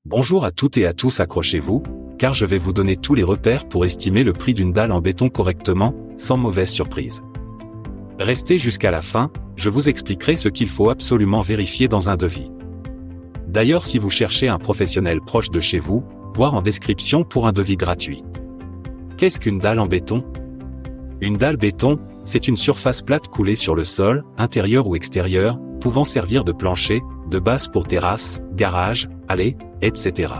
Bonjour à toutes et à tous, accrochez-vous, car je vais vous donner tous les repères pour estimer le prix d'une dalle en béton correctement, sans mauvaise surprise. Restez jusqu'à la fin, je vous expliquerai ce qu'il faut absolument vérifier dans un devis. D'ailleurs, si vous cherchez un professionnel proche de chez vous, voir en description pour un devis gratuit. Qu'est-ce qu'une dalle en béton? Une dalle béton, c'est une surface plate coulée sur le sol, intérieur ou extérieur, pouvant servir de plancher, de base pour terrasse, garage, allée, etc.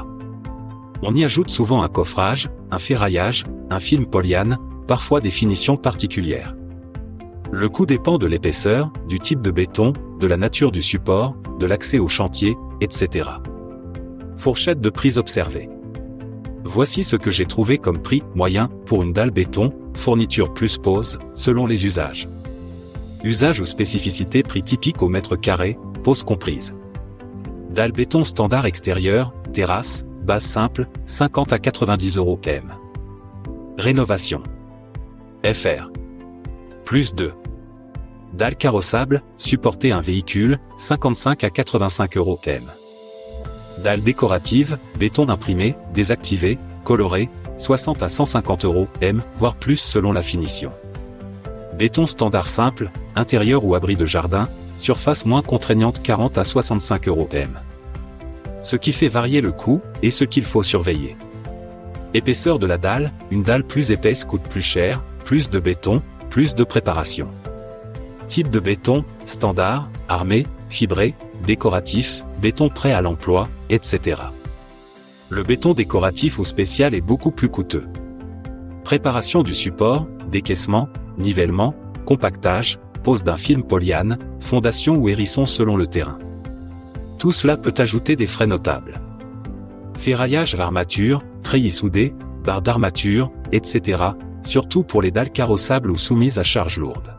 On y ajoute souvent un coffrage, un ferraillage, un film polyane, parfois des finitions particulières. Le coût dépend de l'épaisseur, du type de béton, de la nature du support, de l'accès au chantier, etc. Fourchette de prix observée. Voici ce que j'ai trouvé comme prix moyen pour une dalle béton, fourniture plus pose, selon les usages. Usage ou spécificité, prix typique au mètre carré, pose comprise. Dalle béton standard extérieur, terrasse, base simple, 50 à 90 € km. Rénovation. FR. Plus 2. Dalle carrossable, supporter un véhicule, 55 à 85 € km. Dalle décorative, béton imprimé, désactivé, coloré, 60 à 150 € km, voire plus selon la finition. Béton standard simple, intérieur ou abri de jardin, surface moins contraignante, 40 à 65 € km. Ce qui fait varier le coût, et ce qu'il faut surveiller. Épaisseur de la dalle, une dalle plus épaisse coûte plus cher, plus de béton, plus de préparation. Type de béton, standard, armé, fibré, décoratif, béton prêt à l'emploi, etc. Le béton décoratif ou spécial est beaucoup plus coûteux. Préparation du support, décaissement, nivellement, compactage, pose d'un film polyane, fondation ou hérisson selon le terrain. Tout cela peut ajouter des frais notables. Ferraillage à armature, treillis soudé, barres d'armature, etc., surtout pour les dalles carrossables ou soumises à charge lourde.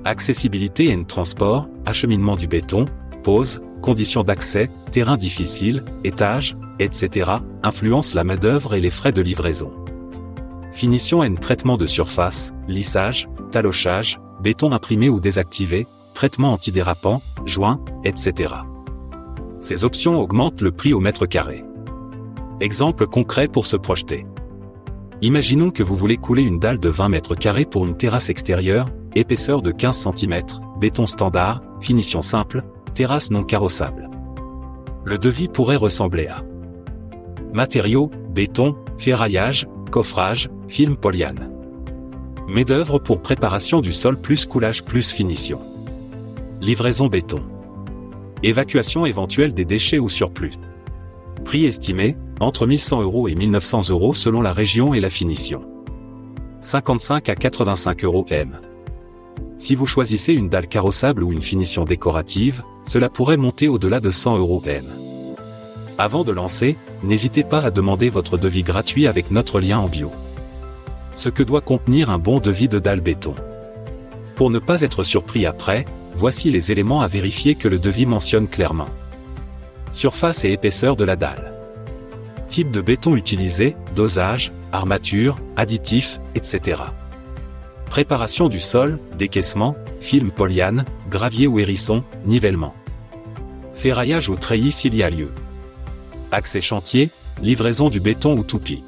Accessibilité et transport, acheminement du béton, pose, conditions d'accès, terrain difficile, étage, etc., influence la main-d'œuvre et les frais de livraison. Finition et traitement de surface, lissage, talochage, béton imprimé ou désactivé, traitement antidérapant, joint, etc. Ces options augmentent le prix au mètre carré. Exemple concret pour se projeter. Imaginons que vous voulez couler une dalle de 20 mètres carrés pour une terrasse extérieure, épaisseur de 15 cm, béton standard, finition simple, terrasse non carrossable. Le devis pourrait ressembler à: matériaux, béton, ferraillage, coffrage, film polyane. Main-d'œuvre pour préparation du sol plus coulage plus finition. Livraison béton. Évacuation éventuelle des déchets ou surplus. Prix estimé, entre 1100 € et 1900 € selon la région et la finition. 55 à 85 € km. Si vous choisissez une dalle carrossable ou une finition décorative, cela pourrait monter au-delà de 100 € km. Avant de lancer, n'hésitez pas à demander votre devis gratuit avec notre lien en bio. Ce que doit contenir un bon devis de dalle béton. Pour ne pas être surpris après, voici les éléments à vérifier que le devis mentionne clairement. Surface et épaisseur de la dalle. Type de béton utilisé, dosage, armature, additifs, etc. Préparation du sol, décaissement, film polyane, gravier ou hérisson, nivellement. Ferraillage ou treillis s'il y a lieu. Accès chantier, livraison du béton ou toupie.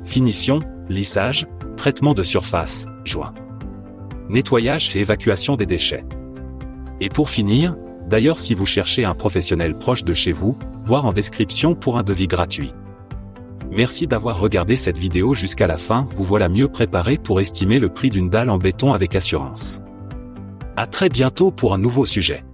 Finition, lissage, traitement de surface, joint. Nettoyage et évacuation des déchets. Et pour finir, d'ailleurs si vous cherchez un professionnel proche de chez vous, voir en description pour un devis gratuit. Merci d'avoir regardé cette vidéo jusqu'à la fin, vous voilà mieux préparé pour estimer le prix d'une dalle en béton avec assurance. À très bientôt pour un nouveau sujet.